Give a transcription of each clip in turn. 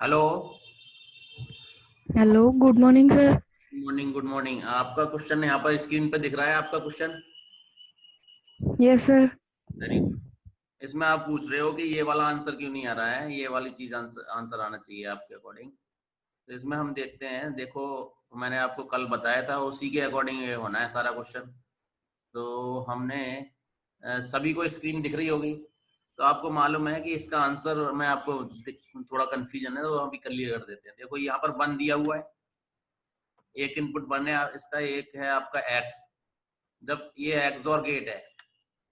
Hello. Hello, good morning sir. Good morning, good morning. आपका question यहाँ पर screen पे दिख रहा है, आपका question. Yes sir. Very good. इसमें आप पूछ रहे हो कि ये वाला आंसर क्यों नहीं आ रहा है, ये वाली चीज आंसर आंसर आना चाहिए आपके अकॉर्डिंग। तो इसमें हम देखते हैं। देखो, मैंने आपको कल बताया था, उसी के अकॉर्डिंग ये होना है सारा क्वेश्चन। तो हमने सभी को स्क्रीन दिख रही होगी। तो आपको मालूम है कि इसका आंसर मैं आपको थोड़ा कंफ्यूजन है तो अभी क्लियर कर देते हैं। देखो, यहाँ पर वन दिया हुआ है, एक इनपुट वन है इसका, एक है आपका एक्स। जब ये एक्सोर गेट है,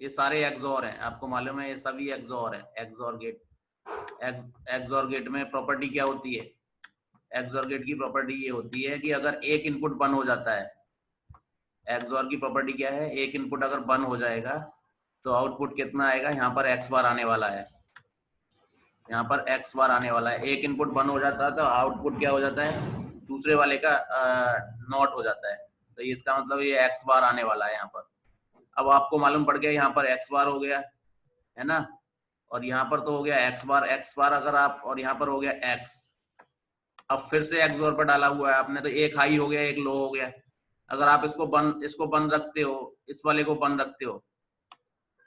ये सारे एक्सोर हैं, आपको मालूम है ये सभी एक्सोर है। एक्सोर गेट, एक्सोर गेट में प्रॉपर्टी क्या होती है? एक्सोर गेट की प्रॉपर्टी ये होती है कि अगर एक इनपुट बंद हो जाता है, एक्सोर की प्रॉपर्टी क्या है, एक इनपुट अगर बंद हो जाएगा तो आउटपुट कितना आएगा? यहाँ पर एक्स बार आने वाला है, यहाँ पर एक्स बार आने वाला है। एक इनपुट बंद हो जाता है तो आउटपुट क्या हो जाता है? दूसरे वाले का नॉट हो जाता है। तो इसका मतलब ये एक्स बार आने वाला है यहाँ पर। अब आपको मालूम पड़ गया, यहाँ पर एक्स बार हो गया है ना, और यहाँ पर तो हो गया एक्स बार। एक्स बार अगर आप, और यहाँ पर हो गया एक्स। अब फिर से एक्स जोर पर डाला हुआ है आपने, तो एक हाई हो गया, एक लो हो गया। अगर आप इसको बंद रखते हो, इस वाले को बंद रखते हो,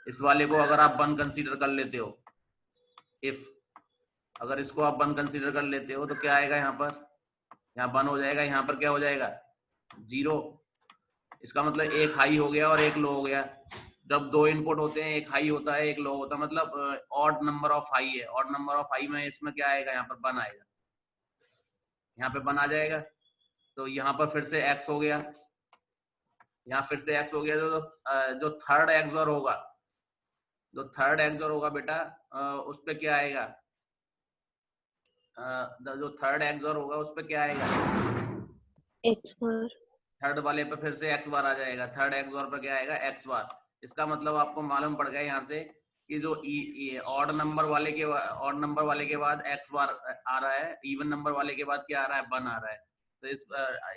इस वाले को अगर आप बंद कंसीडर कर लेते हो, इफ अगर इसको आप बंद कंसीडर कर लेते हो तो क्या आएगा? यहाँ पर, यहाँ बंद हो जाएगा, यहाँ पर क्या हो जाएगा? जीरो। इसका मतलब एक हाई हो गया और एक लो हो गया। जब दो इनपुट होते हैं, एक हाई होता है एक लो होता है, मतलब ऑड नंबर ऑफ हाई है। ऑड नंबर ऑफ हाई में इसमें क्या आएगा? यहाँ पर वन आएगा, यहाँ पे वन आ जाएगा। तो यहाँ पर फिर से एक्स हो गया, यहाँ फिर से एक्स हो गया। जो थर्ड एक्सोर होगा, जो थर्ड एक्सोर होगा बेटा, उस पर क्या आएगा? जो थर्ड एक्सोर होगा उस पर क्या आएगा? एक्स बार। थर्ड वाले पे फिर से एक्स बार आ जाएगा, थर्ड एक्स बार पे क्या आएगा? एक्स बार। इसका मतलब आपको मालूम पड़ गया यहाँ से कि जो ऑड नंबर वाले के ऑड नंबर वाले के बाद एक्स बार आ रहा है, इवन नंबर वाले के बाद क्या आ रहा है? वन आ रहा है। तो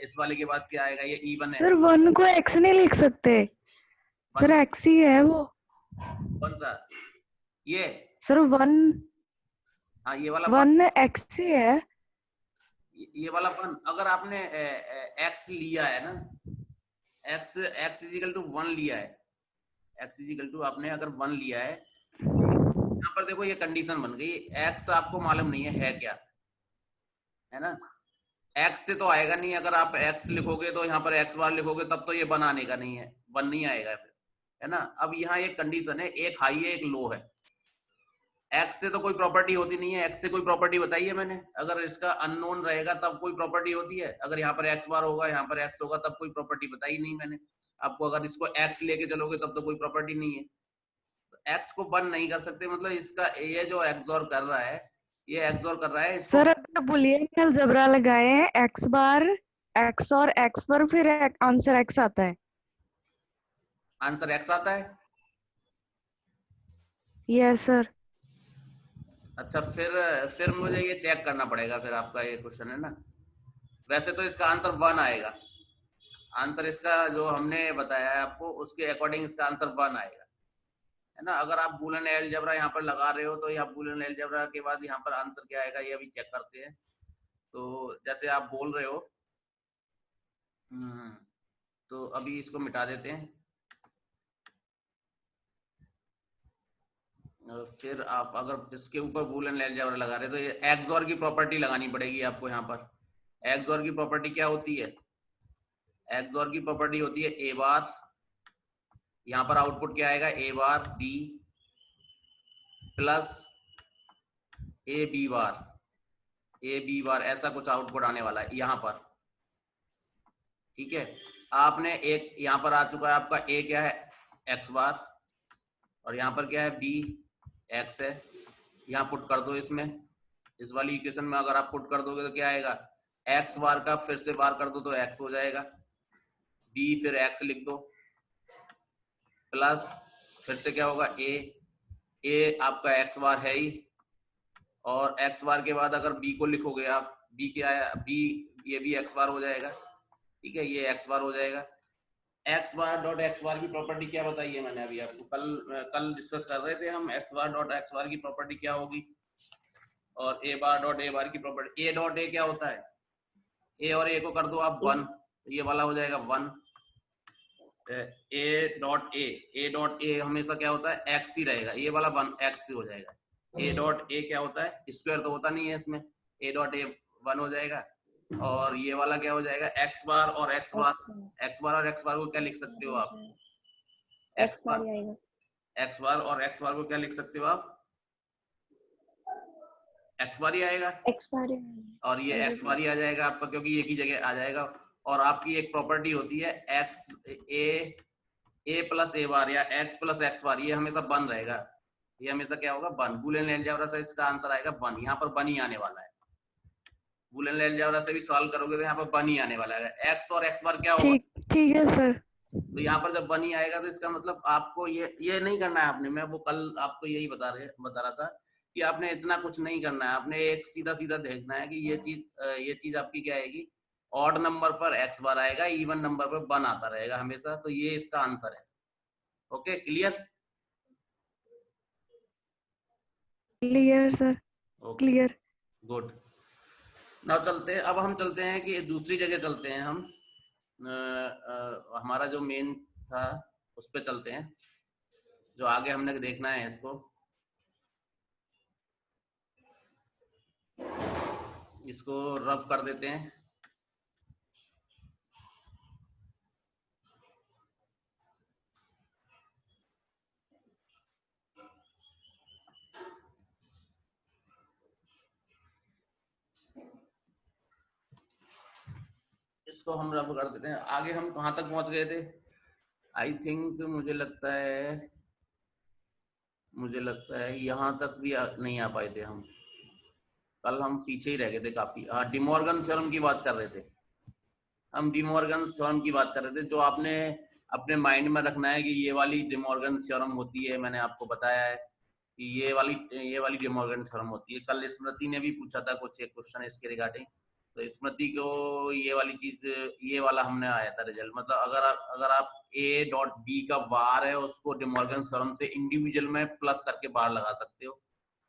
इस वाले के बाद क्या आएगा? ये इवन है। सर वन को एक्स नहीं लिख सकते। वन? सर एक्स ही है वो। कौन सा? ये? Sir one. हाँ, ये वाला वन। वन एक्स ही है। ये वाला वन, अगर आपने एक्स लिया है ना, एक्स एक्स इजिकल टू वन लिया है, एक्स इजिकल टू आपने अगर वन लिया है, यहाँ पर देखो ये कंडीशन बन गई। एक्स आपको मालूम नहीं है क्या, है ना? एक्स से तो आएगा नहीं, अगर आप एक्स लिखोगे तो यहाँ पर एक्स बार लिखोगे तब तो ये वन आने का नहीं है, वन नहीं आएगा फिर, है ना? अब यहाँ एक कंडीशन है, एक हाई है एक लो है। एक्स से तो कोई प्रॉपर्टी होती नहीं है। एक्स से कोई प्रॉपर्टी बताई है मैंने? अगर इसका अननोन रहेगा तब कोई प्रॉपर्टी होती है। अगर यहाँ पर एक्स बार होगा, यहाँ पर एक्स होगा, तब कोई प्रॉपर्टी बताई नहीं मैंने आपको। अगर इसको एक्स लेके चलोगे तब तो कोई प्रॉपर्टी नहीं है। एक्स को बंद नहीं कर सकते, मतलब इसका ये जो एक्सोर कर रहा है, ये एक्सोर कर रहा है इसको। सर अगर बुलियन अलजेब्रा लगाए एक्स बार एक्स और एक्स पर फिर आंसर एक्स आता है। आंसर एक्स आता है? Yes sir. अच्छा, फिर मुझे ये चेक करना पड़ेगा, फिर आपका ये क्वेश्चन है ना। वैसे तो इसका आंसर वन आएगा। आंसर इसका जो हमने बताया है आपको, उसके अकॉर्डिंग इसका आंसर वन आएगा, है ना? अगर आप बूलियन अलजेब्रा यहाँ पर लगा रहे हो तो यहाँ बूलियन अलजेब्रा के बाद यहाँ पर आंसर क्या आएगा ये अभी चेक करते हैं। तो जैसे आप बोल रहे हो, तो अभी इसको मिटा देते हैं। फिर आप अगर इसके ऊपर बूलियन अलजेब्रा लगा रहे हो तो ये एक्सओर की प्रॉपर्टी लगानी पड़ेगी आपको। यहाँ पर एक्सओर की प्रॉपर्टी क्या होती है? एक्सओर की प्रॉपर्टी होती है ए बार, यहाँ पर आउटपुट क्या आएगा? A bar B plus A B bar, A B bar, ऐसा कुछ आउटपुट आने वाला है यहाँ पर। ठीक है, आपने एक यहाँ पर आ चुका है आपका ए क्या है? एक्स बार, और यहाँ पर क्या है? बी एक्स है। यहाँ पुट कर दो इसमें, इस वाली इक्वेशन में अगर आप पुट कर दोगे तो क्या आएगा? एक्स बार का फिर से बार कर दो तो एक्स हो जाएगा, बी फिर एक्स लिख दो, प्लस फिर से क्या होगा? ए आपका एक्स बार है ही, और एक्स बार के बाद अगर बी को लिखोगे आप, बी क्या है? बी, ये भी एक्स बार हो जाएगा। ठीक है, ये एक्स बार हो जाएगा। एक्स बार डॉट एक्स बार की प्रॉपर्टी क्या बताई है मैंने अभी आपको? कल कल डिस्कस कर रहे थे हम। एक्स बार डॉट एक्स बार की प्रॉपर्टी क्या होगी? और ए बार डॉट ए बार की प्रॉपर्टी, ए डॉट ए क्या होता है, ए और ए को कर दो आप 1, तो ये वाला हो जाएगा 1। ए डॉट ए हमेशा क्या होता है, एक्स ही रहेगा, ये वाला 1 एक्स हो जाएगा। ए डॉट ए क्या होता है, स्क्वायर तो होता नहीं है इसमें, ए डॉट ए 1 हो जाएगा। और ये वाला क्या हो जाएगा, एक्स बार और एक्स बार, एक्स बार और एक्स बार को क्या लिख सकते हो आप, एक्स बार, एक्स बार और एक्स बार को क्या लिख सकते हो आप, एक्स बार ही आएगा, और ये एक्स बार ही आ जाएगा आपका, क्योंकि एक ही जगह आ जाएगा। और आपकी एक प्रॉपर्टी होती है एक्स ए प्लस ए बार या एक्स प्लस एक्स बार, ये हमेशा 1 रहेगा, ये हमेशा क्या होगा 1। बूलियन अलजेब्रा से इसका आंसर आएगा 1, यहाँ पर 1 ही आने वाला है। बूलियन अलजेब्रा से भी सॉल्व करोगे तो यहाँ पर 1 ही आने वाला है। एक्स और एक्स बार क्या होगा, ठीक है सर। तो यहाँ पर जब 1 ही आएगा तो इसका मतलब आपको ये नहीं करना है आपने, मैं वो कल आपको यही बता रहा था कि आपने इतना कुछ नहीं करना है, आपने एक सीधा सीधा देखना है कि ये चीज आपकी क्या आएगी, ऑड नंबर पर एक्स बार आएगा, इवन नंबर पर 1 आता रहेगा हमेशा, तो ये इसका आंसर है। Okay, clear? Clear sir, clear. Good. Now चलते हैं, अब हम चलते हैं कि दूसरी जगह चलते हैं हम, हमारा जो मेन था उस पे चलते हैं, जो आगे हमने देखना है इसको रफ कर देते हैं। इसको हम रफ कर देते हैं। आगे हम कहाँ तक पहुंच गए थे, आई थिंक मुझे लगता है यहाँ तक भी नहीं आ पाए थे हम, कल हम पीछे ही रह गए थे काफी। हाँ, डिमॉर्गन थ्योरम की बात कर रहे थे हम, डिमॉर्गन थ्योरम की बात कर रहे थे, जो आपने अपने माइंड में रखना है कि ये वाली डिमॉर्गन थ्योरम होती है, मैंने आपको बताया है कि ये वाली डिमॉर्गन थ्योरम होती है। कल स्मृति ने भी पूछा था कुछ एक क्वेश्चन इसके रिगार्डिंग, तो स्मृति को ये वाली चीज, ये वाला हमने आया था रिजल्ट, मतलब अगर आप ए डॉट बी का बार है उसको डिमॉर्गन थ्योरम से इंडिविजुअल में प्लस करके बार लगा सकते हो,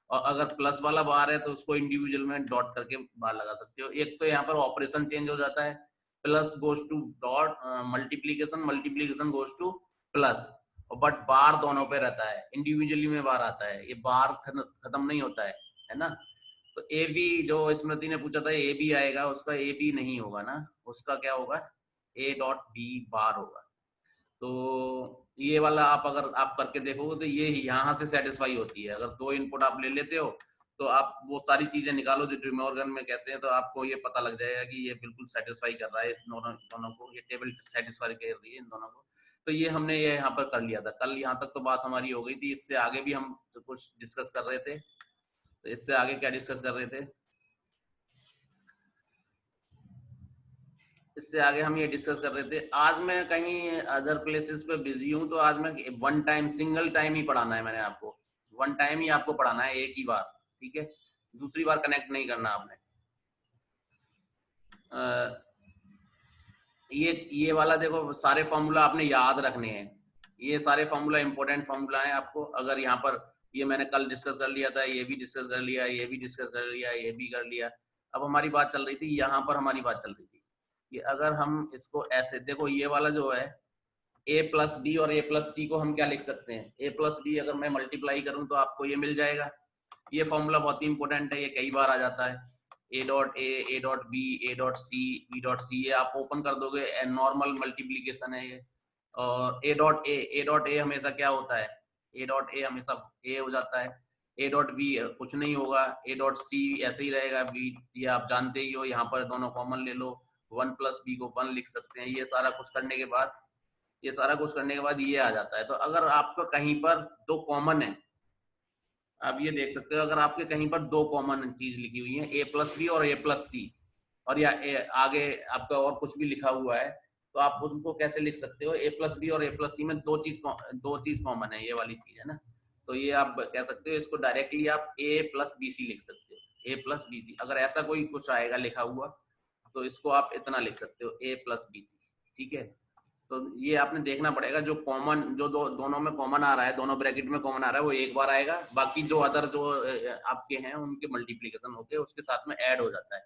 और अगर प्लस वाला बार है तो उसको इंडिविजुअल में डॉट करके बार लगा सकते हो। एक तो यहाँ पर ऑपरेशन चेंज हो जाता है, plus goes to dot, multiplication goes to plus, but bar दोनों पे रहता है, इंडिविजुअली में बार आता है, ये बार खत्म नहीं होता है ना। तो ए बी जो स्मृति ने पूछा था, ए बी आएगा, उसका ए बी नहीं होगा ना, उसका क्या होगा, ए डॉट बी बार होगा। तो ये वाला आप अगर आप करके देखोगे तो ये यहाँ से सेटिस्फाई होती है। अगर 2 इनपुट आप ले लेते हो तो आप वो सारी चीजें निकालो जो डिमॉर्गन में कहते हैं, तो आपको ये पता लग जाएगा कि ये बिल्कुल सेटिस्फाई कर रहा है इस दोनों को, ये टेबल सेटिस्फाई कर रही है इन दोनों को। तो ये हमने ये यहाँ पर कर लिया था कल, यहाँ तक तो बात हमारी हो गई थी। इससे आगे भी हम कुछ डिस्कस कर रहे थे, तो इससे आगे क्या डिस्कस कर रहे थे, इससे आगे हम ये डिस्कस कर रहे थे। आज मैं कहीं अदर प्लेसेस पे बिजी हूँ, तो आज मैं वन टाइम सिंगल टाइम ही पढ़ाना है, मैंने आपको वन टाइम ही आपको पढ़ाना है, एक ही बार, ठीक है, दूसरी बार कनेक्ट नहीं करना आपने। ये वाला देखो, सारे फॉर्मूला आपने याद रखने हैं, ये सारे फॉर्मूला इंपॉर्टेंट फॉर्मूला है आपको। अगर यहाँ पर ये मैंने कल डिस्कस कर लिया था, ये भी डिस्कस कर लिया, ये भी डिस्कस कर लिया, ये भी कर लिया, अब हमारी बात चल रही थी यहाँ पर, हमारी बात चल रही थी कि अगर हम इसको ऐसे देखो, ये वाला जो है a प्लस बी और a प्लस सी को हम क्या लिख सकते हैं, a प्लस बी अगर मैं मल्टीप्लाई करूं तो आपको ये मिल जाएगा। ये फॉर्मूला बहुत ही इंपॉर्टेंट है, ये कई बार आ जाता है, a dot A dot B, a dot C, b dot C, ये आप ओपन कर दोगे, नॉर्मल मल्टीप्लीकेशन है ये। और a डॉट ए हमेशा क्या होता है, a डॉट ए हमेशा a हो जाता है, a डॉट बी कुछ नहीं होगा, a डॉट सी ऐसे ही रहेगा, b ये आप जानते ही हो, यहाँ पर दोनों कॉमन ले लो, 1 प्लस बी को 1 लिख सकते हैं। ये सारा कुछ करने के बाद ये आ जाता है। तो अगर आपका कहीं पर 2 कॉमन है, आप ये देख सकते हो, अगर आपके कहीं पर 2 कॉमन चीज लिखी हुई है, a प्लस बी और a प्लस सी, और या आगे आपका और कुछ भी लिखा हुआ है, तो आप उनको कैसे लिख सकते हो, a प्लस बी और a प्लस सी में दो चीज कॉमन है, ये वाली चीज है ना, तो ये आप कह सकते हो, इसको डायरेक्टली आप a प्लस बी सी लिख सकते हो, a प्लस बी सी। अगर ऐसा कोई कुछ आएगा लिखा हुआ तो इसको आप इतना लिख सकते हो, a प्लस बी सी, ठीक है। तो ये आपने देखना पड़ेगा, जो कॉमन जो दोनों में कॉमन आ रहा है, दोनों ब्रैकेट में कॉमन आ रहा है, वो एक बार आएगा, बाकी जो अदर जो आपके हैं उनके मल्टीप्लीकेशन होके उसके साथ में ऐड हो जाता है।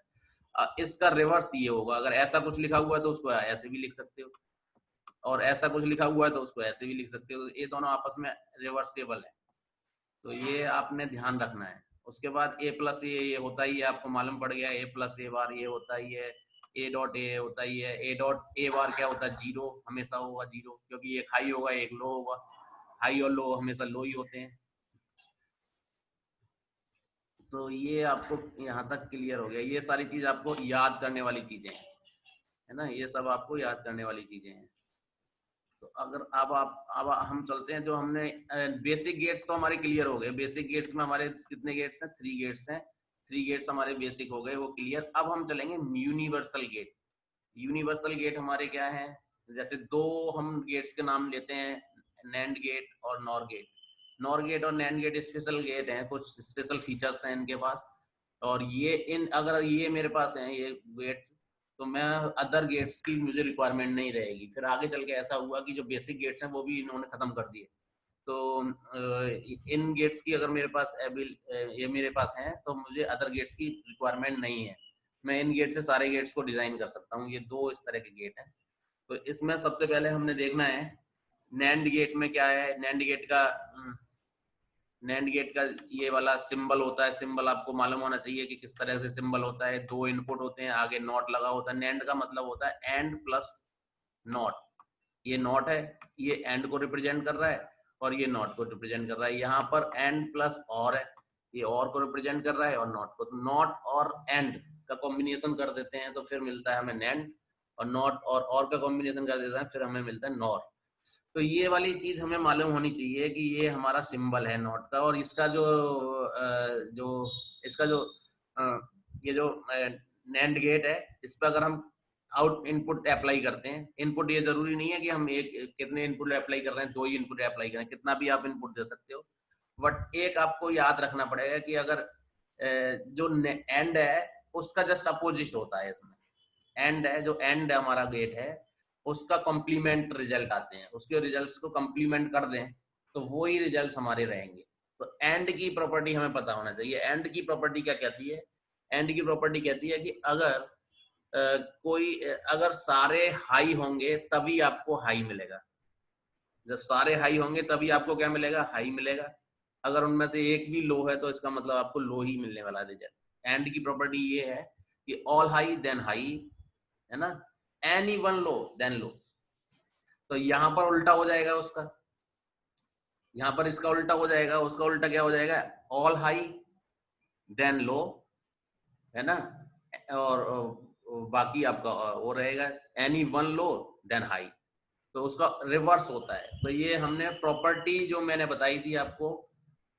इसका रिवर्स ये होगा, अगर ऐसा कुछ लिखा हुआ है तो उसको ऐसे भी लिख सकते हो, और ऐसा कुछ लिखा हुआ है तो उसको ऐसे भी लिख सकते हो, ये दोनों आपस में रिवर्सेबल है। तो ये आपने ध्यान रखना है। उसके बाद ए प्लस ये होता ही है, आपको मालूम पड़ गया, ए प्लस ए बार ये होता ही है, ए डॉट ए होता ही है, ए डॉट ए बार क्या होता है, जीरो हमेशा होगा, जीरो, क्योंकि एक हाई होगा एक लो होगा, हाई और लो हमेशा लो ही होते हैं। तो ये आपको यहाँ तक क्लियर हो गया, ये सारी चीज आपको याद करने वाली चीजें हैं, है ना, ये सब आपको याद करने वाली चीजें हैं। तो अगर अब हम चलते हैं, जो हमने बेसिक गेट्स तो हमारे क्लियर हो गए, बेसिक गेट्स में हमारे कितने गेट्स हैं, 3 गेट्स हैं, 3 गेट्स हमारे बेसिक हो गए, वो क्लियर। अब हम चलेंगे यूनिवर्सल गेट। यूनिवर्सल गेट हमारे क्या है, जैसे दो हम गेट्स के नाम लेते हैं, नैंड गेट और नॉर गेट। नॉर गेट और नैंड गेट स्पेशल गेट हैं, कुछ स्पेशल फीचर्स हैं इनके पास, और ये अगर ये मेरे पास है ये गेट, तो मैं अदर गेट्स की मुझे रिक्वायरमेंट नहीं रहेगी। फिर आगे चल के ऐसा हुआ कि जो बेसिक गेट्स हैं वो भी इन्होंने खत्म कर दिए, तो इन गेट्स की अगर मेरे पास ये मेरे पास हैं तो मुझे अदर गेट्स की रिक्वायरमेंट नहीं है, मैं इन गेट से सारे गेट्स को डिजाइन कर सकता हूँ। ये दो इस तरह के गेट हैं। तो इसमें सबसे पहले हमने देखना है नैंड गेट में क्या है। नैंड गेट का ये वाला सिंबल होता है, सिंबल आपको मालूम होना चाहिए कि किस तरह से सिंबल होता है। 2 इनपुट होते हैं, आगे नॉट लगा होता है। नैंड का मतलब होता है एंड प्लस नॉट। ये नॉट है, ये एंड को रिप्रेजेंट कर रहा है, और ये नॉट को रिप्रेजेंट कर रहा है। यहाँ पर एंड प्लस और है, ये और को रिप्रेजेंट कर रहा है, और नॉट को। तो नॉट और एंड का कॉम्बिनेशन कर देते हैं तो फिर मिलता है हमें नैंड, और नॉट और का कॉम्बिनेशन कर देते हैं फिर हमें मिलता है नॉर। तो ये वाली चीज हमें मालूम होनी चाहिए कि ये हमारा सिंबल है नॉट का, और इसका जो इसका जो ये जो नैंड गेट है, इस पर अगर हम आउट इनपुट अप्लाई करते हैं, इनपुट ये जरूरी नहीं है कि हम कितने इनपुट अप्लाई कर रहे हैं, 2 ही इनपुट अप्लाई करें, कितना भी आप इनपुट दे सकते हो। बट एक आपको याद रखना पड़ेगा कि अगर जो एंड है उसका जस्ट अपोजिट होता है इसमें। एंड है, जो एंड हमारा गेट है उसका कॉम्प्लीमेंट रिजल्ट आते हैं, उसके रिजल्ट्स को कॉम्प्लीमेंट कर दें तो वो ही रिजल्ट्स हमारे रहेंगे। तो एंड की प्रॉपर्टी हमें पता होना चाहिए। एंड की प्रॉपर्टी क्या कहती है, एंड की प्रॉपर्टी कहती है कि अगर सारे हाई होंगे तभी आपको हाई मिलेगा। जब सारे हाई होंगे तभी आपको क्या मिलेगा, हाई मिलेगा। अगर उनमें से एक भी लो है तो इसका मतलब आपको लो ही मिलने वाला रिजल्ट। एंड की प्रॉपर्टी ये है कि ऑल हाई देन हाई, है ना, एनी वन लो देन लो। तो यहां पर उल्टा हो जाएगा उसका, यहां पर इसका उल्टा हो जाएगा, उसका उल्टा क्या हो जाएगा, ऑल हाई देन लो, है ना, और बाकी आपका वो रहेगा any one low then high. तो उसका रिवर्स होता है। तो ये हमने प्रॉपर्टी जो मैंने बताई थी आपको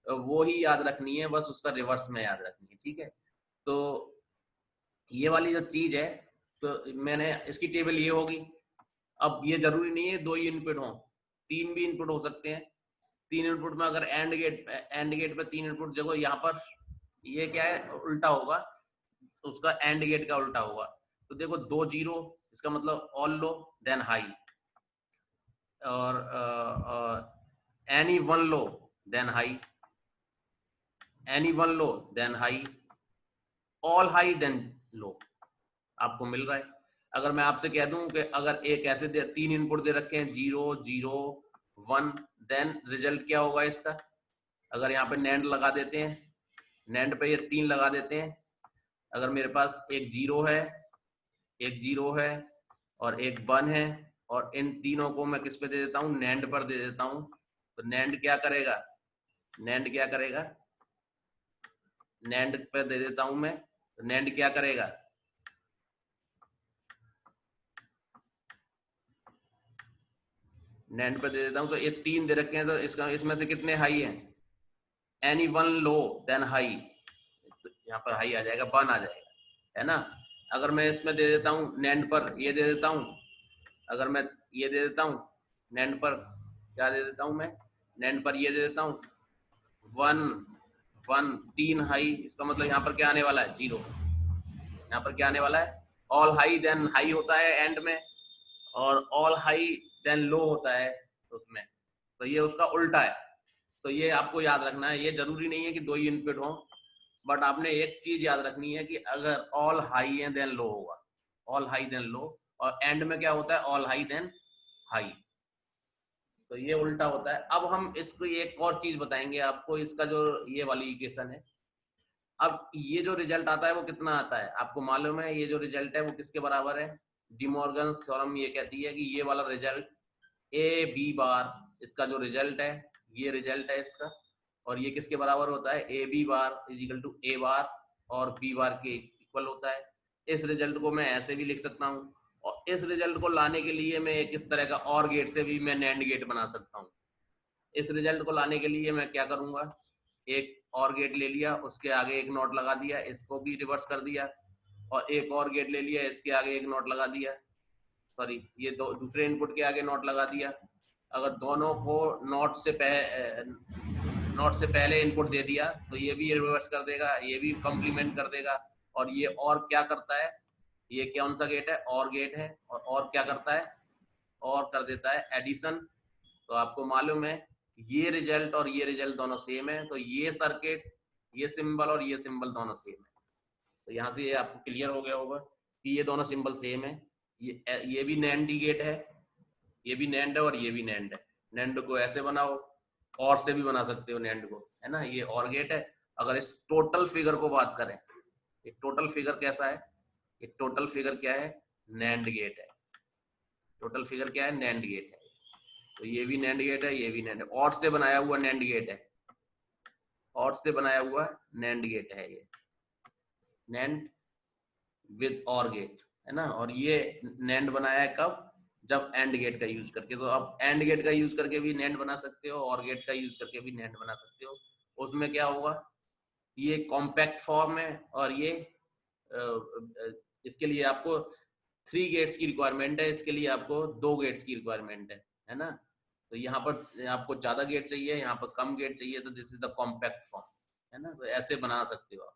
वो ही याद रखनी है, बस उसका रिवर्स में याद रखनी है, ठीक है। तो ये वाली जो चीज है, तो मैंने इसकी टेबल ये होगी। अब ये जरूरी नहीं है 2 ही इनपुट हो, 3 भी इनपुट हो सकते हैं। 3 इनपुट में अगर एंड गेट पे 3 इनपुट देखो, यहाँ पर ये क्या है, उल्टा होगा, तो उसका एंड गेट का उल्टा होगा। तो देखो 2 0, इसका मतलब ऑल लो देन हाई, और any one low then high, any one low then high, all high then low, आपको मिल रहा है। अगर मैं आपसे कह दूं कि अगर एक ऐसे 3 इनपुट दे रखे हैं 0 0 1, देन रिजल्ट क्या होगा इसका। अगर यहाँ पे नैंड लगा देते हैं, नैंड पे ये 3 लगा देते हैं, अगर मेरे पास एक 0 है, एक 0 है और एक 1 है, और इन तीनों को मैं किस पे दे देता हूँ, नैंड पर दे देता हूँ, तो नैंड क्या करेगा, नैंड क्या करेगा, नैंड पे दे देता हूं मैं, तो नैंड क्या करेगा, नैंड पे दे देता हूं, तो ये 3 दे रखे हैं, तो इसका इसमें से कितने हाई हैं, any one low then high, तो यहाँ पर हाई आ जाएगा, 1 आ जाएगा, है ना। अगर मैं इसमें दे देता हूँ नैंड पर ये दे देता हूँ, अगर मैं ये दे देता हूँ नैंड पर, क्या दे देता हूँ मैं, नैंड पर ये दे देता हूँ 1 1 3 हाई, इसका मतलब यहाँ पर क्या आने वाला है, 0। यहाँ पर क्या आने वाला है, ऑल हाई देन हाई होता है एंड में, और ऑल हाई देन लो होता है उसमें, तो ये उसका उल्टा है। तो ये आपको याद रखना है, ये जरूरी नहीं है कि दो ही इनपुट हो, बट आपने एक चीज याद रखनी है कि अगर ऑल हाई है देन लो होगा, ऑल हाई देन लो, और एंड में क्या होता है, ऑल हाई देन हाई, तो ये उल्टा होता है। अब हम इसको एक और चीज बताएंगे आपको, इसका जो ये वाली इक्वेशन है, अब ये जो रिजल्ट आता है वो कितना आता है आपको मालूम है, ये जो रिजल्ट है वो किसके बराबर है, डिमॉर्गन थ्योरम ये कहती है कि ये वाला रिजल्ट ए बी बार, इसका जो रिजल्ट है ये रिजल्ट है इसका, और ये किसके बराबर होता है, A B bar is equal to A bar और बी बार के इक्वल होता है। इस रिजल्ट को मैं ऐसे भी लिख सकता हूँ, और इस रिजल्ट को लाने के लिए मैं किस तरह का और गेट से भी मैं नैंड गेट बना सकता हूँ। इस रिजल्ट को लाने के लिए मैं क्या करूंगा, एक और गेट ले लिया, उसके आगे एक नॉट लगा दिया, इसको भी रिवर्स कर दिया, और एक और गेट ले लिया, इसके आगे एक नॉट लगा दिया, सॉरी ये दूसरे इनपुट के आगे नॉट लगा दिया। अगर दोनों को नॉट से पहले इनपुट दे दिया तो ये भी रिवर्स कर देगा, ये भी कॉम्प्लीमेंट कर देगा, और ये और क्या करता है, ये कौन सा गेट है, और गेट है, और क्या करता है, और कर देता है एडिशन। तो आपको मालूम है ये रिजल्ट और ये रिजल्ट दोनों सेम है, तो ये सर्किट, ये सिंबल और ये सिंबल दोनों सेम है। तो यहाँ से ये आपको क्लियर हो गया होगा कि ये दोनों सिंबल सेम है। ये भी नैंड गेट है, ये भी नैंड है और ये भी नैंड है। नैंड को ऐसे बनाओ, और से भी बना सकते हो नैंड को, है ना, ये और गेट है। अगर इस टोटल फिगर को बात करें, ये टोटल फिगर कैसा है, ये टोटल फिगर क्या है, नैंड गेट है। टोटल फिगर क्या है, नैंड गेट है। तो ये भी नैंड गेट है, ये भी नैंड, और से बनाया हुआ नैंड गेट है, और से बनाया हुआ नैंड गेट है, ये नैंड विद और गेट, है ना। और ये नैंड बनाया है कब, जब एंड गेट का यूज करके। तो अब एंड गेट का यूज करके भी नैंड बना सकते हो, और गेट का यूज करके भी नैंड बना सकते हो। उसमें क्या होगा, ये कॉम्पैक्ट फॉर्म है, और ये इसके लिए आपको 3 गेट्स की रिक्वायरमेंट है, इसके लिए आपको 2 गेट्स की रिक्वायरमेंट है ना। तो यहाँ पर आपको ज्यादा गेट चाहिए, यहाँ पर कम गेट चाहिए, तो this is the compact form, है ना। तो ऐसे बना सकते हो आप।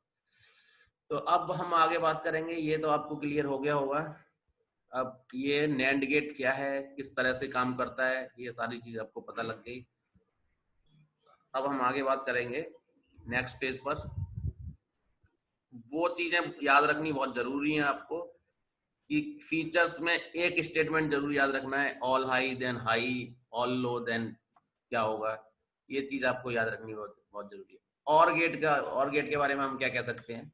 तो अब हम आगे बात करेंगे, ये तो आपको क्लियर हो गया होगा। अब ये नैंड गेट क्या है, किस तरह से काम करता है, ये सारी चीज आपको पता लग गई। अब हम आगे बात करेंगे नेक्स्ट पेज पर। वो चीजें याद रखनी बहुत जरूरी है आपको कि फीचर्स में एक स्टेटमेंट जरूर याद रखना है, all high then high, all low then क्या होगा, ये चीज आपको याद रखनी बहुत बहुत जरूरी है। और गेट के बारे में हम क्या कह सकते हैं,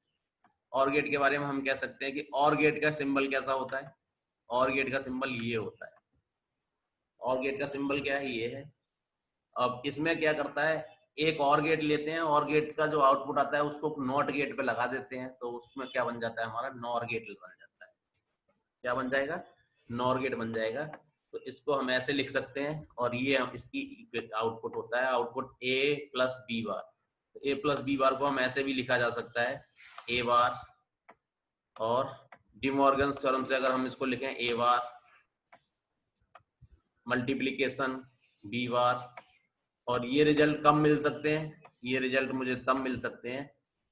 और गेट के बारे में हम कह सकते हैं कि और गेट का सिंबल कैसा होता है, और गेट का सिंबल ये होता है। और गेट का सिंबल क्या है, ये है। अब इसमें क्या करता है, एक और गेट लेते हैं, और गेट का जो आउटपुट आता है उसको नॉट गेट पे लगा देते हैं, तो उसमें क्या बन जाता है, हमारा नॉर गेट बन जाता है। क्या बन जाएगा, नॉर गेट बन जाएगा। तो इसको हम ऐसे लिख सकते हैं, और ये हम इसकी आउटपुट होता है, आउटपुट ए प्लस बी बार। तो ए प्लस बी बार को हम ऐसे भी लिखा जा सकता है, ए बार, और डिमॉर्गन थ्योरम से अगर हम इसको लिखें, ए बार मल्टीप्लीकेशन बी बार। और ये रिजल्ट कब मिल सकते हैं, ये रिजल्ट मुझे तब मिल सकते हैं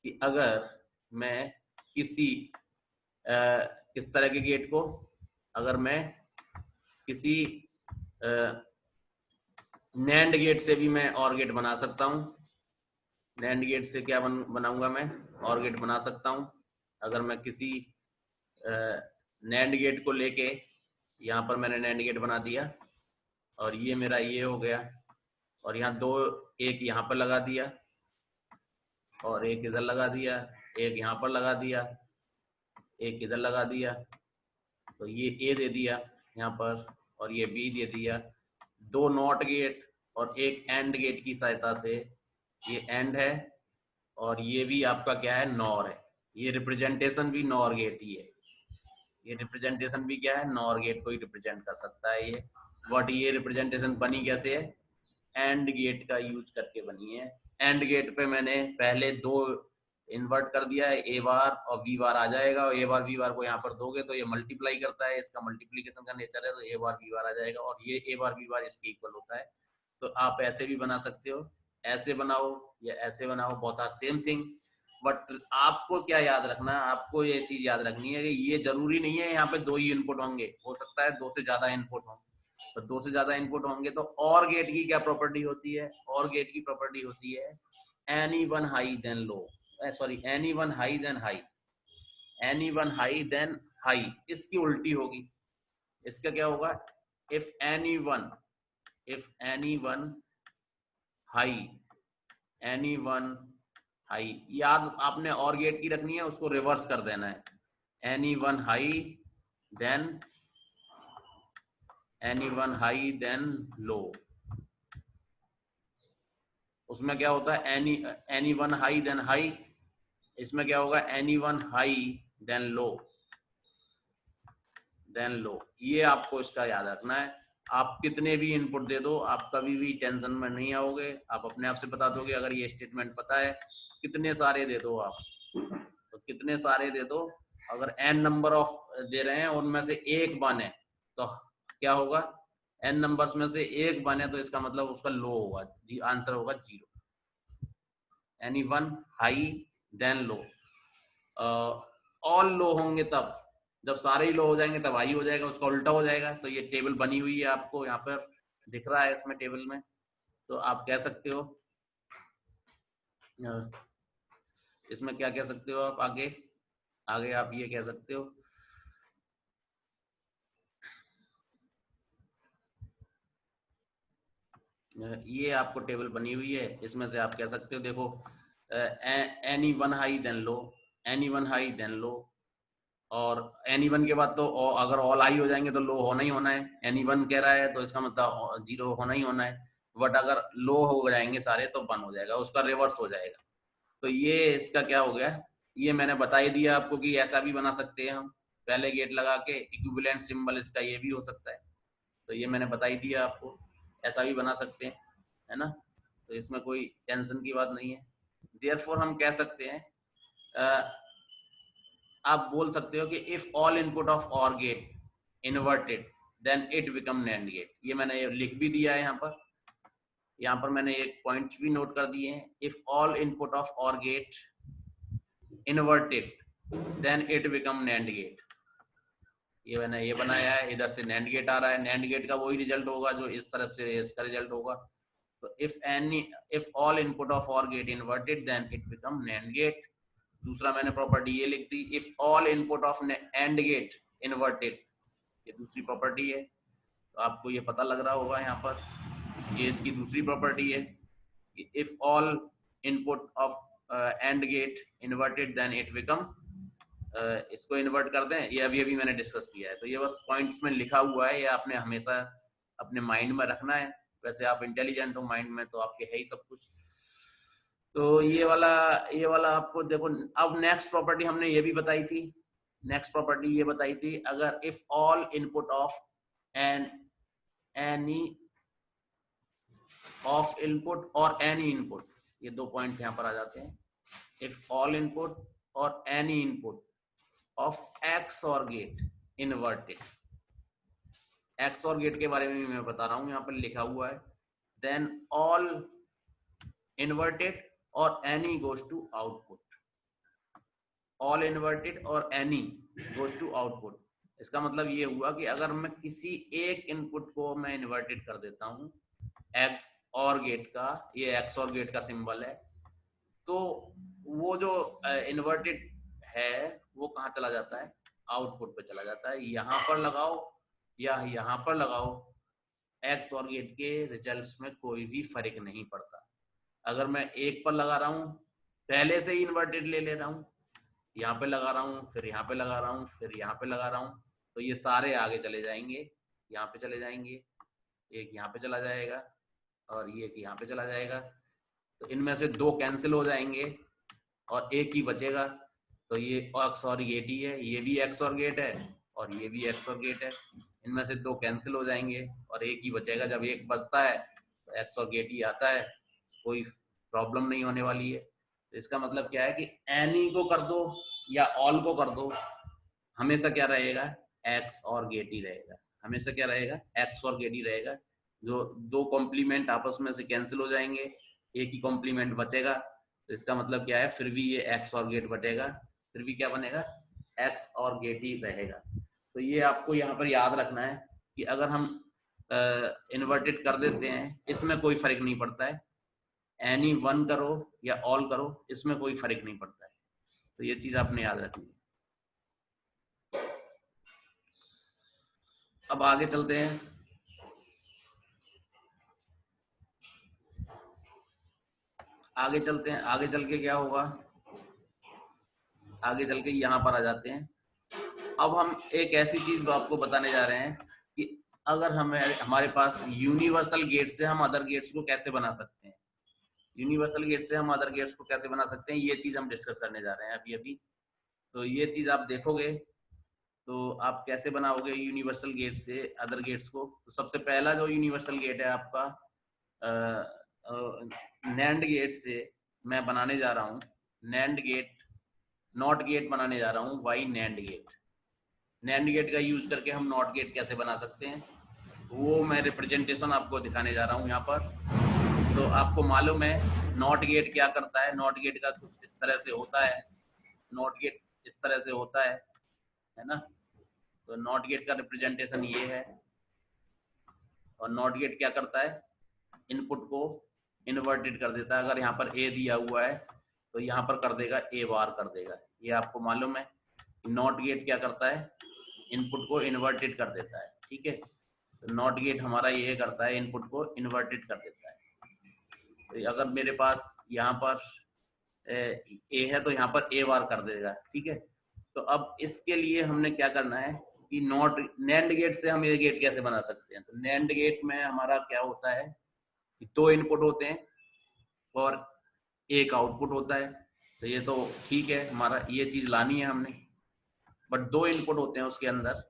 कि अगर मैं किसी इस तरह के गेट को, अगर मैं किसी नैंड गेट से भी मैं और गेट बना सकता हूँ। नैंड गेट से क्या बनाऊंगा मैं, और गेट बना सकता हूँ। अगर मैं किसी नैंड गेट को लेके, यहाँ पर मैंने नैंड गेट बना दिया, और ये मेरा ये हो गया, और यहाँ दो, एक यहाँ पर लगा दिया, और एक इधर लगा दिया, एक यहाँ पर लगा दिया, एक इधर लगा दिया। तो ये ए दे दिया यहाँ पर, और ये बी दे दिया। 2 नॉट गेट और एक एंड गेट की सहायता से, ये एंड है और ये भी आपका क्या है, नॉर है। ये रिप्रेजेंटेशन भी नॉर गेट ही है, ये रिप्रेजेंटेशन भी क्या है, नॉर गेट को ही रिप्रेजेंट कर सकता है ये। बट ये रिप्रेजेंटेशन बनी कैसे है, एंड गेट का यूज करके बनी है। एंड गेट पे मैंने पहले 2 इन्वर्ट कर दिया है, ए बार और वी बार आ जाएगा, और ए बार वी बार को यहाँ पर दोगे तो ये मल्टीप्लाई करता है, इसका मल्टीप्लीकेशन का नेचर है, तो ए बार वी बार आ जाएगा, और ये ए बार वी बार इसके इक्वल होता है। तो आप ऐसे भी बना सकते हो, ऐसे बनाओ या ऐसे बनाओ, बहुत आर सेम थिंग। बट आपको क्या याद रखना है, आपको ये चीज याद रखनी है कि ये जरूरी नहीं है यहाँ पे दो ही इनपुट होंगे, हो सकता है दो से ज्यादा इनपुट हों। तो दो से ज्यादा इनपुट होंगे तो और गेट की क्या प्रॉपर्टी होती है, और गेट की प्रॉपर्टी होती है any one high then low, sorry any one high then high, any one high then high, इसकी उल्टी होगी। इसका क्या होगा, if any one high, any one high, याद आपने और गेट की रखनी है, उसको रिवर्स कर देना है, any one high then, any one high then low. उसमें क्या होता है any one high then high, इसमें क्या होगा any one high then low, then low. ये आपको इसका याद रखना है। आप कितने भी इनपुट दे दो, आप कभी भी टेंशन में नहीं आओगे, आप अपने आप से बता दोगे अगर ये स्टेटमेंट पता है। कितने सारे दे दो आप, तो कितने सारे दे दो, अगर n नंबर ऑफ दे रहे हैं उनमें से एक बने तो क्या होगा, n नंबर्स में से एक बने तो इसका मतलब उसका लो होगा, जी आंसर होगा 0। Any one high then low, all low होंगे तब, जब सारे ही लो हो जाएंगे तब हाई हो जाएगा, उसका उल्टा हो जाएगा। तो ये टेबल बनी हुई है, आपको यहाँ पर दिख रहा है इसमें टेबल में, तो आप कह सकते हो इसमें क्या कह सकते हो आप आगे, आगे आप ये कह सकते हो ये आपको टेबल बनी हुई है, इसमें से आप कह सकते हो देखो any one high then low, any one high then low, और एनी वन के बाद तो अगर ऑल हाई हो जाएंगे तो लो होना ही होना है, एनी वन कह रहा है तो इसका मतलब 0 होना ही होना है। बट अगर लो हो जाएंगे सारे तो 1 हो जाएगा, उसका रिवर्स हो जाएगा। तो ये इसका क्या हो गया, ये मैंने बता ही दिया आपको कि ऐसा भी बना सकते हैं हम, पहले गेट लगा के इक्विवेलेंट सिंबल इसका ये भी हो सकता है। तो ये मैंने बता ही दिया आपको, ऐसा भी बना सकते हैं, है ना। तो इसमें कोई टेंशन की बात नहीं है। देयरफॉर हम कह सकते हैं आप बोल सकते हो कि if all input of OR gate inverted then it become NAND gate. ये मैंने लिख भी दिया है यहाँ पर मैंने एक पॉइंट भी नोट कर दिए हैं, if all input of OR gate inverted then it become NAND gate. ये मैंने ये बनाया है, इधर से नैंड गेट आ रहा है, नैंड गेट का वही रिजल्ट होगा जो इस तरफ से इसका रिजल्ट होगा। तो if all input of OR gate inverted then it become NAND gate. दूसरा मैंने प्रॉपर्टी ये लिख दी, if all input of AND gate inverted, ये दूसरी प्रॉपर्टी है। तो आपको ये पता लग रहा होगा यहाँ पर, ये इसकी दूसरी प्रॉपर्टी है, if all input of AND gate inverted then it become, इसको इन्वर्ट कर दें, ये अभी मैंने डिस्कस किया है। तो ये बस पॉइंट्स में लिखा हुआ है, ये आपने हमेशा अपने माइंड में रखना है। वैसे आप इंटेलिजेंट हो माइंड में, तो आपके है ही सब कुछ। तो ये वाला आपको देखो। अब नेक्स्ट प्रॉपर्टी हमने ये भी बताई थी, नेक्स्ट प्रॉपर्टी ये बताई थी, अगर if all input of any of input और एनी इनपुट, ये 2 पॉइंट यहाँ पर आ जाते हैं। इफ ऑल इनपुट और एनी इनपुट ऑफ एक्स और गेट इन्वर्टेड, एक्स और गेट के बारे में मैं बता रहा हूं, यहाँ पर लिखा हुआ है, then all inverted OR any goes to output, all inverted OR any goes to output. इसका मतलब ये हुआ कि अगर मैं किसी एक इनपुट को मैं इन्वर्टेड कर देता हूं, एक्स और गेट का, ये एक्स और गेट का सिंबल है, तो वो जो इन्वर्टेड है वो कहाँ चला जाता है, आउटपुट पे चला जाता है। यहाँ पर लगाओ या यहाँ पर लगाओ, एक्स और गेट के रिजल्ट्स में कोई भी फर्क नहीं पड़ता। अगर मैं एक पर लगा रहा हूँ, पहले से ही इन्वर्टेड ले रहा हूँ, यहाँ पे लगा रहा हूँ, फिर यहाँ पे लगा रहा हूँ, फिर यहाँ पे लगा रहा हूँ, तो ये सारे आगे चले जाएंगे, यहाँ पे चले जाएंगे, एक यहाँ पे चला जाएगा और ये यहाँ पे चला जाएगा। तो इनमें से 2 कैंसिल हो जाएंगे और एक ही बचेगा। तो ये एक्स और गेट ही है, ये भी एक्स और गेट है और ये भी एक्स और गेट है। इनमें से 2 कैंसिल हो जाएंगे और एक ही बचेगा। जब एक बचता है तो एक्स और गेट ही आता है, कोई प्रॉब्लम नहीं होने वाली है। तो इसका मतलब क्या है कि एनी को कर दो या ऑल को कर दो, हमेशा क्या रहेगा, एक्स और गेट ही रहेगा। हमेशा क्या रहेगा, एक्स और गेट ही रहेगा। जो 2 कॉम्प्लीमेंट आपस में से कैंसिल हो जाएंगे, एक ही कॉम्प्लीमेंट बचेगा। तो इसका मतलब क्या है, फिर भी ये एक्स और गेट बटेगा, फिर भी क्या बनेगा, एक्स और गेट ही रहेगा। तो ये आपको यहाँ पर याद रखना है कि अगर हम इन्वर्टेड कर देते हैं इसमें कोई फर्क नहीं पड़ता है, एनी वन करो या ऑल करो इसमें कोई फर्क नहीं पड़ता है। तो ये चीज आपने याद रखनी है। अब आगे चलते हैं। आगे चलते हैं, आगे चल के क्या होगा, आगे चल के यहाँ पर आ जाते हैं। अब हम एक ऐसी चीज आपको बताने जा रहे हैं कि अगर हमें हमारे पास यूनिवर्सल गेट से हम अदर गेट्स को कैसे बना सकते हैं, यूनिवर्सल गेट से हम अदर गेट्स को कैसे बना सकते हैं, ये चीज हम डिस्कस करने जा रहे हैं अभी अभी। तो ये चीज आप देखोगे तो आप कैसे बनाओगे यूनिवर्सल गेट से अदर गेट्स को। तो सबसे पहला जो यूनिवर्सल गेट है आपका नैंड गेट से मैं बनाने जा रहा हूँ, नैंड गेट, नॉट गेट बनाने जा रहा हूँ, Y NAND gate. NAND gate का यूज करके हम नॉट गेट कैसे बना सकते हैं वो मैं रिप्रेजेंटेशन आपको दिखाने जा रहा हूँ यहाँ पर। तो आपको मालूम है नॉट गेट क्या करता है, नॉट गेट का कुछ इस तरह से होता है, नॉट गेट इस तरह से होता है ना। तो नॉट गेट का रिप्रेजेंटेशन ये है, और नॉट गेट क्या करता है, इनपुट को इन्वर्टेड कर देता है। अगर यहाँ पर ए दिया हुआ है तो यहाँ पर कर देगा ए बार कर देगा। ये आपको मालूम है नॉट गेट क्या करता है, इनपुट को इन्वर्टेड कर देता है, ठीक है। तो नॉट गेट हमारा ये करता है, इनपुट को इन्वर्टेड कर देता है। तो अगर मेरे पास यहाँ पर ए है तो यहाँ पर ए बार कर देगा, ठीक है। तो अब इसके लिए हमने क्या करना है कि नॉट नैंड गेट से हम ये गेट कैसे बना सकते हैं। तो नैंड गेट में हमारा क्या होता है कि दो इनपुट होते हैं और एक आउटपुट होता है। तो ये तो ठीक है, हमारा ये चीज लानी है हमने, बट दो इनपुट होते हैं उसके अंदर,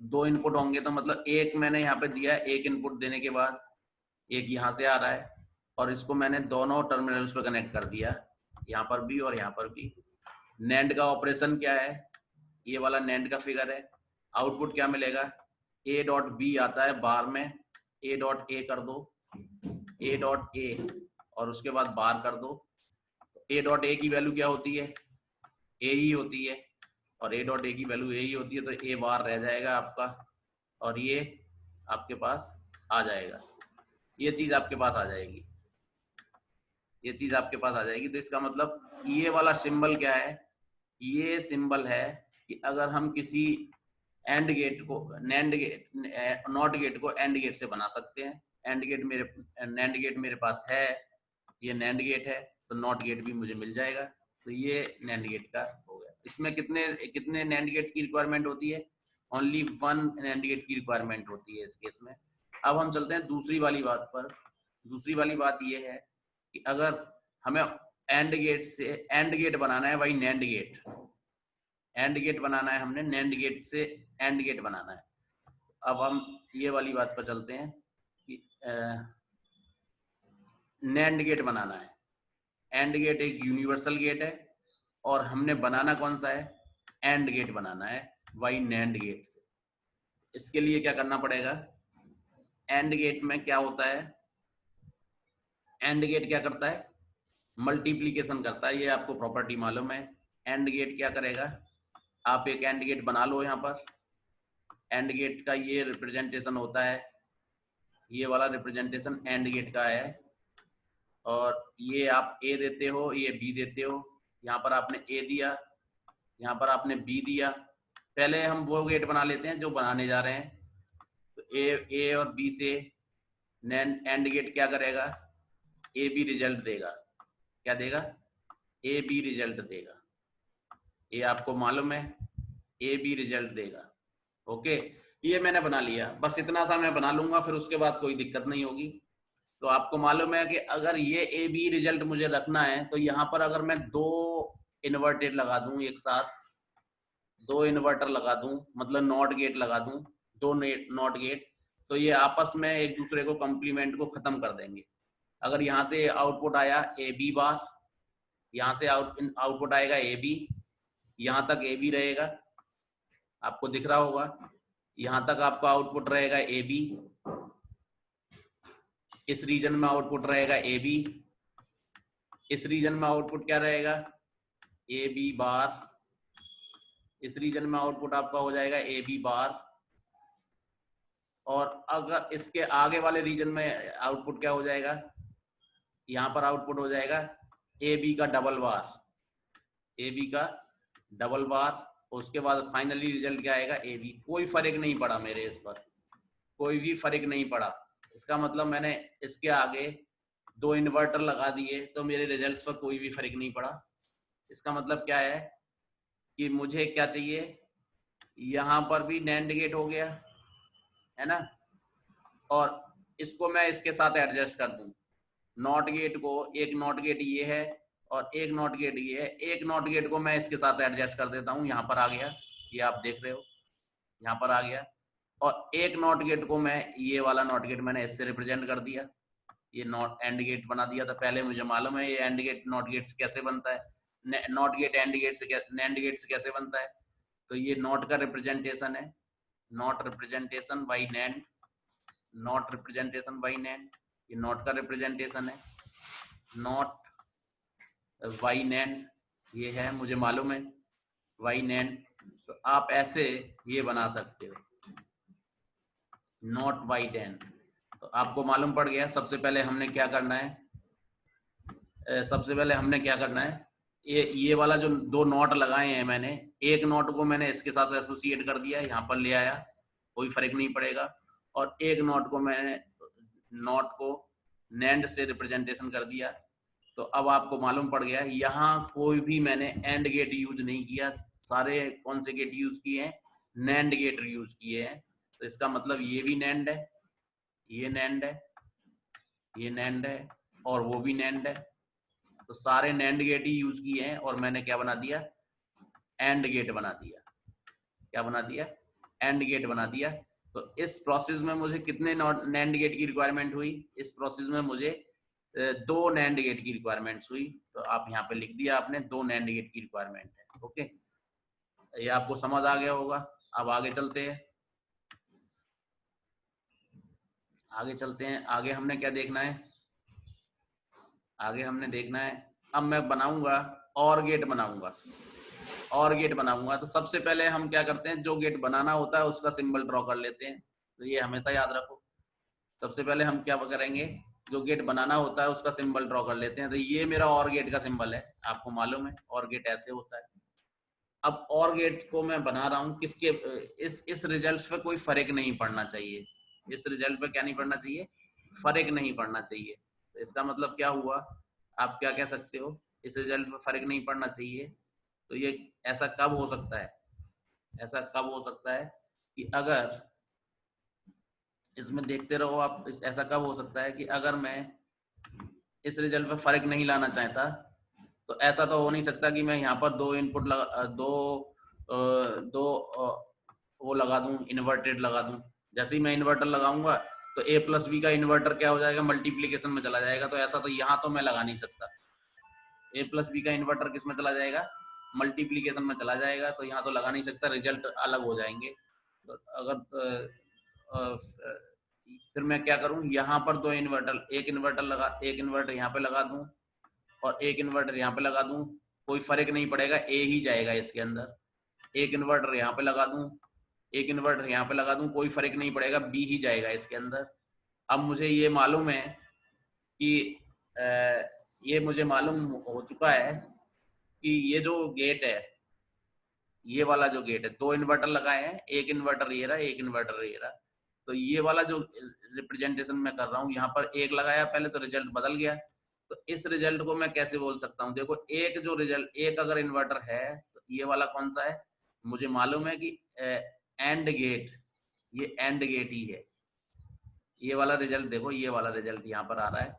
दो इनपुट होंगे तो मतलब एक मैंने यहाँ पे दिया है, एक इनपुट देने के बाद एक यहाँ से आ रहा है और इसको मैंने दोनों टर्मिनल्स पे कनेक्ट कर दिया, यहाँ पर भी और यहाँ पर भी। नैंड का ऑपरेशन क्या है, ये वाला नैंड का फिगर है। आउटपुट क्या मिलेगा, ए डॉट बी आता है बार में, ए डॉट ए कर दो, ए डॉट ए और उसके बाद बार कर दो। ए डॉट ए की वैल्यू क्या होती है, ए ही होती है, और ए डॉट ए की वैल्यू ए ही होती है। तो ए बार रह जाएगा आपका और ये आपके पास आ जाएगा, ये चीज आपके पास आ जाएगी, ये चीज आपके पास आ जाएगी। तो इसका मतलब ये वाला सिंबल क्या है, ये सिंबल है कि अगर हम किसी एंड गेट को नैंड गेट, नॉट गेट को एंड गेट से बना सकते हैं। एंड गेट मेरे, नैंड गेट मेरे पास है, ये नैंड गेट है, तो नॉट गेट भी मुझे मिल जाएगा। तो ये नैंड गेट का हो गया। इसमें कितने कितने नैंड गेट की रिक्वायरमेंट होती है, ओनली वन नैंड गेट की रिक्वायरमेंट होती है इस केस में। अब हम चलते हैं दूसरी वाली बात पर। दूसरी वाली बात ये है कि अगर हमें एंड गेट से एंड गेट बनाना है, भाई नैंड गेट, एंड गेट बनाना है हमने, नैंड गेट से एंड गेट बनाना है। अब हम ये वाली बात पर चलते हैं कि नैंड गेट बनाना है। एंड गेट एक यूनिवर्सल गेट है और हमने बनाना कौन सा है, एंड गेट बनाना है, वाई नैंड गेट से। इसके लिए क्या करना पड़ेगा, एंड गेट में क्या होता है, एंड गेट क्या करता है, मल्टीप्लीकेशन करता है, ये आपको प्रॉपर्टी मालूम है। एंड गेट क्या करेगा, आप एक एंड गेट बना लो यहाँ पर। एंड गेट का ये रिप्रेजेंटेशन होता है, ये वाला रिप्रेजेंटेशन एंड गेट का है। और ये आप ए देते हो, ये बी देते हो। यहाँ पर आपने ए दिया, यहाँ पर आपने बी दिया। पहले हम वो गेट बना लेते हैं जो बनाने जा रहे हैं। तो ए और बी से एंड गेट क्या करेगा, ए बी रिजल्ट देगा। क्या देगा, ए बी रिजल्ट देगा। ये आपको मालूम है, ए बी रिजल्ट देगा। ओके, ये मैंने बना लिया, बस इतना सा मैं बना लूंगा, फिर उसके बाद कोई दिक्कत नहीं होगी। तो आपको मालूम है कि अगर ये ए बी रिजल्ट मुझे रखना है तो यहाँ पर अगर मैं दो इन्वर्टेड लगा दूं एक साथ, दो इन्वर्टर लगा दूं, मतलब नॉट गेट लगा दूं, दो नॉट गेट, तो ये आपस में एक दूसरे को कंप्लीमेंट को खत्म कर देंगे। अगर यहाँ से आउटपुट आया ए बी बार, यहाँ से आउटपुट आएगा ए बी, यहाँ तक ए बी रहेगा, आपको दिख रहा होगा। यहाँ तक आपका आउटपुट रहेगा ए बी, इस रीजन में आउटपुट रहेगा ए बी, इस रीजन में आउटपुट क्या रहेगा, ए बी बार। इस रीजन में आउटपुट आपका हो जाएगा ए बी बार। और अगर इसके आगे वाले रीजन में आउटपुट क्या हो जाएगा, यहाँ पर आउटपुट हो जाएगा ए बी का डबल बार, ए बी का डबल बार। उसके बाद फाइनली रिजल्ट क्या आएगा, ए बी। कोई फर्क नहीं पड़ा मेरे इस पर, कोई भी फर्क नहीं पड़ा। इसका मतलब मैंने इसके आगे 2 इन्वर्टर लगा दिए तो मेरे रिजल्ट्स पर कोई भी फर्क नहीं पड़ा। इसका मतलब क्या है कि मुझे क्या चाहिए, यहाँ पर भी नैंड गेट हो गया है ना, और इसको मैं इसके साथ एडजस्ट कर दूं। नॉट गेट को, एक नॉट गेट ये है और एक नॉट गेट ये है, एक नॉट गेट को मैं इसके साथ एडजस्ट कर देता हूँ। यहाँ पर आ गया, ये आप देख रहे हो, यहाँ पर आ गया। और एक नॉट गेट को मैं, ये वाला नॉट गेट मैंने इससे रिप्रेजेंट कर दिया, ये नॉट एंड गेट बना दिया। तो पहले मुझे मालूम है ये एंड गेट नॉट गेट से कैसे बनता है, नॉट गेट एंड गेट से, नैंड गेट से कैसे बनता है। तो ये नॉट का रिप्रेजेंटेशन है, not representation by NAND, not representation by NAND, ये नॉट का रिप्रेजेंटेशन है, नॉट वाई नैंड ये है, मुझे मालूम है वाई नैंड। तो आप ऐसे ये बना सकते हो, नॉट वाई नैंड। तो आपको मालूम पड़ गया। सबसे पहले हमने क्या करना है, सबसे पहले हमने क्या करना है, ये वाला जो 2 नॉट लगाए हैं मैंने, एक नॉट को मैंने इसके साथ एसोसिएट कर दिया, यहाँ पर ले आया, कोई फर्क नहीं पड़ेगा। और एक नॉट को मैंने, नॉट को नैंड से रिप्रेजेंटेशन कर दिया। तो अब आपको मालूम पड़ गया, यहाँ कोई भी मैंने एंड गेट यूज नहीं किया, सारे कौन से गेट यूज किए हैं, नैंड गेट यूज किए हैं। तो इसका मतलब ये भी नैंड है, ये नैंड है, ये नैंड है, और वो भी नैंड है। तो सारे नैंड गेट ही यूज किए हैं और मैंने क्या बना दिया, एंड गेट बना दिया। क्या बना दिया, एंड गेट बना दिया। तो इस प्रोसेस में मुझे कितने नैंड गेट की रिक्वायरमेंट हुई, इस प्रोसेस में मुझे 2 नैंड गेट की रिक्वायरमेंट्स हुई। तो आप यहाँ पे लिख दिया आपने 2 नैंड गेट की रिक्वायरमेंट है। ओके, ये आपको समझ आ गया होगा। अब आगे चलते हैं, आगे चलते हैं। आगे हमने क्या देखना है, आगे हमने देखना है, अब मैं बनाऊंगा और गेट बनाऊंगा, और गेट बनाऊंगा। तो सबसे पहले हम क्या करते हैं, जो गेट बनाना होता है उसका सिंबल ड्रॉ कर लेते हैं। तो ये हमेशा याद रखो, सबसे पहले हम क्या करेंगे, जो गेट बनाना होता है उसका सिंबल ड्रॉ कर लेते हैं। तो ये मेरा और गेट का सिंबल है, आपको मालूम है और गेट ऐसे होता है। अब और गेट को मैं बना रहा हूँ किसके, इस रिजल्ट पे कोई फर्क नहीं पड़ना चाहिए, इस रिजल्ट पे क्या नहीं पड़ना चाहिए, फर्क नहीं पड़ना चाहिए। तो इसका मतलब क्या हुआ, आप क्या कह सकते हो, इस रिजल्ट पे फर्क नहीं पड़ना चाहिए। तो ये ऐसा कब हो सकता है, ऐसा कब हो सकता है कि अगर इसमें देखते रहो आप, ऐसा कब हो सकता है कि अगर मैं इस रिजल्ट पे फर्क नहीं लाना चाहता, तो ऐसा तो हो नहीं सकता कि मैं यहाँ पर 2 इनपुट लगा, दो वो लगा दूं, इन्वर्टेड लगा दूं। जैसे ही मैं इन्वर्टर लगाऊंगा तो a प्लस बी का इन्वर्टर क्या हो जाएगा, मल्टीप्लीकेशन में चला जाएगा। तो ऐसा तो यहाँ तो मैं लगा नहीं सकता, a प्लस बी का इन्वर्टर किस में चला जाएगा, मल्टीप्लीकेशन में चला जाएगा। तो यहाँ तो लगा नहीं सकता, रिजल्ट अलग हो जाएंगे। तो अगर फिर मैं क्या करूं, यहाँ पर 2 इन्वर्टर, एक इन्वर्टर लगा, एक इन्वर्टर यहाँ पे लगा दूं और एक इन्वर्टर यहाँ पे लगा दूं, कोई फर्क नहीं पड़ेगा, ए ही जाएगा इसके अंदर। एक इन्वर्टर यहाँ पे लगा दूं, एक इन्वर्टर यहाँ पे लगा दूं, कोई फर्क नहीं पड़ेगा, बी ही जाएगा इसके अंदर। अब मुझे ये मालूम है कि ये मुझे मालूम हो चुका है कि ये जो गेट है, ये वाला जो गेट है, 2 इन्वर्टर लगाए हैं, एक इन्वर्टर ये रहा, एक इन्वर्टर ये रहा। तो ये वाला जो रिप्रेजेंटेशन मैं कर रहा हूँ, यहाँ पर एक लगाया पहले तो रिजल्ट बदल गया। तो इस रिजल्ट को मैं कैसे बोल सकता हूँ, देखो एक जो रिजल्ट, एक अगर इन्वर्टर है तो ये वाला कौन सा है, मुझे मालूम है कि एंड गेट, ये एंड गेट ही है। ये वाला रिजल्ट देखो, ये वाला रिजल्ट यहाँ पर आ रहा है,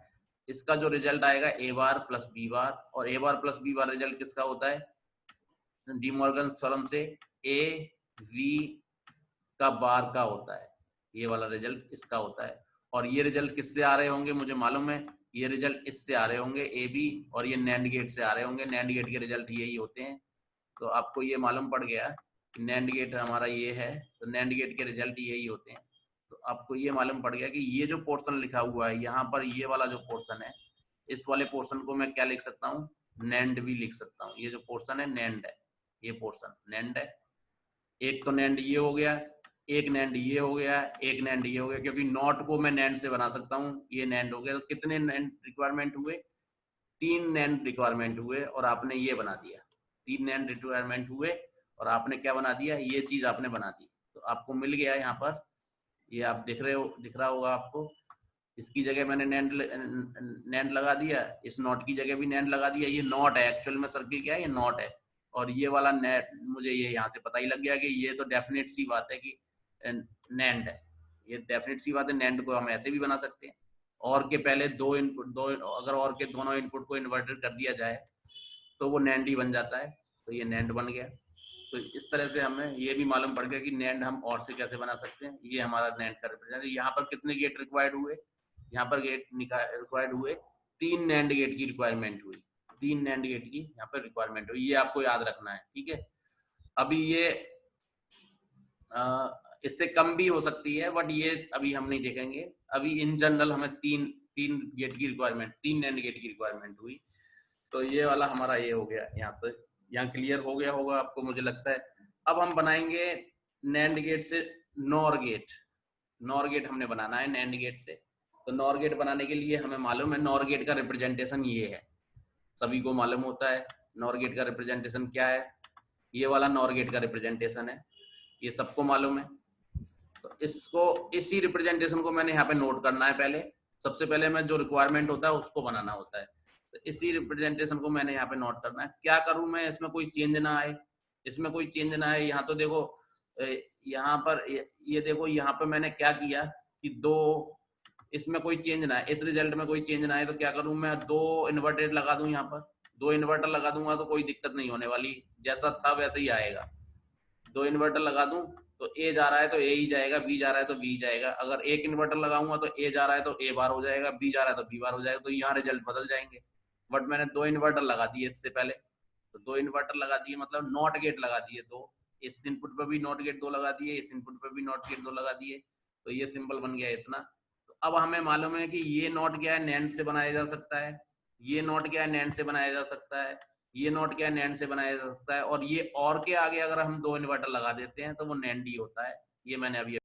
इसका जो रिजल्ट आएगा A bar plus B bar, और ए बार प्लस बी बार रिजल्ट किसका होता है, डी मॉर्गन थ्योरम से ए वी का बार का होता है। ये वाला रिजल्ट इसका होता है। और ये रिजल्ट किससे आ रहे होंगे, मुझे मालूम है ये रिजल्ट इससे आ रहे होंगे, ए बी, और ये नैंड गेट से आ रहे होंगे। नैंड गेट के रिजल्ट यही होते हैं। तो आपको ये मालूम पड़ गया कि नैंड गेट हमारा ये है, तो नैंड गेट के रिजल्ट यही होते हैं। तो आपको ये मालूम पड़ गया कि ये जो पोर्शन लिखा हुआ है यहाँ पर, ये वाला जो पोर्शन है, इस वाले पोर्शन को मैं क्या लिख सकता हूँ, नैंड भी लिख सकता हूँ। ये जो पोर्शन है नैंड है, ये पोर्शन नैंड है। एक तो नैंड ये हो गया, एक नैंड ये हो गया, एक नैंड ये हो गया, क्योंकि नॉट को मैं नैंड से बना सकता हूँ। ये नैंड हो गया। तो कितने नैंड रिक्वायरमेंट हुए, 3 नैंड रिक्वायरमेंट हुए, और आपने ये बना दिया। 3 नैंड रिक्वायरमेंट हुए और आपने क्या बना दिया, ये चीज आपने बना दी। तो आपको मिल गया यहाँ पर, ये आप दिख रहे हो, दिख रहा होगा आपको। इसकी जगह मैंने नैंड लगा दिया, इस नॉट की जगह भी नैंड लगा दिया। ये नॉट है, एक्चुअल में सर्किल क्या है, ये नॉट है। और ये वाला नेट मुझे ये यहाँ से पता ही लग गया कि ये तो डेफिनेट सी बात है कि नैंड है। ये डेफिनेट सी बात है, नैंड को हम ऐसे भी बना सकते हैं। और के पहले दो इनपुट, दो अगर और के दोनों इनपुट को इन्वर्टेड कर दिया जाए तो वो नैंड ही बन जाता है। तो ये नैंड बन गया। तो इस तरह से हमें ये भी मालूम पड़ गया कि नैंड हम और से कैसे बना सकते हैं। ये हमारा नैंड का रिप्रेजेंटेशन। यहाँ पर कितने गेट रिक्वायर्ड हुए, यहाँ पर गेट रिक्वायर्ड हुए 3 नैंड गेट की रिक्वायरमेंट हुई, 3 नैंड गेट की यहाँ पर रिक्वायरमेंट हुई। ये आपको याद रखना है, ठीक है। अभी ये इससे कम भी हो सकती है, बट ये अभी हम नहीं देखेंगे। अभी इन जनरल हमें तीन गेट की रिक्वायरमेंट, 3 नैंड गेट की रिक्वायरमेंट हुई। तो ये वाला हमारा ये हो गया। यहाँ पे यहाँ क्लियर हो गया होगा आपको, मुझे लगता है। अब हम बनाएंगे नैंड गेट से नॉर गेट। नॉर गेट हमने बनाना है नैंड गेट से। तो नॉर गेट बनाने के लिए हमें मालूम है नॉर गेट का रिप्रेजेंटेशन ये है, सभी को मालूम होता है नॉर गेट का रिप्रेजेंटेशन क्या है। ये वाला नॉर गेट का रिप्रेजेंटेशन है, ये सबको मालूम है। तो इसको, इसी रिप्रेजेंटेशन को मैंने यहाँ पे नोट करना है। पहले सबसे पहले मैं जो रिक्वायरमेंट होता है उसको बनाना होता है। तो इसी रिप्रेजेंटेशन को मैंने यहाँ पे नोट करना है। क्या करूं मैं, इसमें कोई चेंज ना आए, इसमें कोई चेंज ना आए। यहाँ तो देखो, यहाँ पर ये देखो, यहाँ पे मैंने क्या किया कि दो, इसमें कोई चेंज ना है, इस रिजल्ट में कोई चेंज ना आए। तो क्या करूं मैं, 2 इन्वर्टेड लगा दूं। यहाँ पर 2 इन्वर्टर लगा दूंगा तो कोई दिक्कत नहीं होने वाली, जैसा था वैसे ही आएगा। 2 इन्वर्टर लगा दूं तो ए जा रहा है तो ए ही जाएगा, बी जा रहा है तो बी जाएगा। अगर एक इन्वर्टर लगाऊंगा तो ए जा रहा है तो ए बार हो जाएगा, बी जा रहा है तो बी बार हो जाएगा। तो यहाँ रिजल्ट बदल जाएंगे। बट मैंने 2 इन्वर्टर लगा दिए इससे पहले। तो 2 इन्वर्टर लगा दिए मतलब नॉट गेट लगा दिए 2। इस इनपुट पर भी नॉट गेट 2 लगा दिए, इस इनपुट पर भी नॉट गेट 2 लगा दिए। तो ये सिंबल बन गया इतना। तो अब हमें मालूम है कि ये नॉट क्या है, नैंड से बनाया जा सकता है। ये नॉट क्या है, नैंड से बनाया जा सकता है। ये नॉट क्या है, नैंड से बनाया जा सकता है। और ये और के आगे अगर हम 2 इन्वर्टर लगा देते हैं तो वो नैंड ही होता है। ये मैंने अभी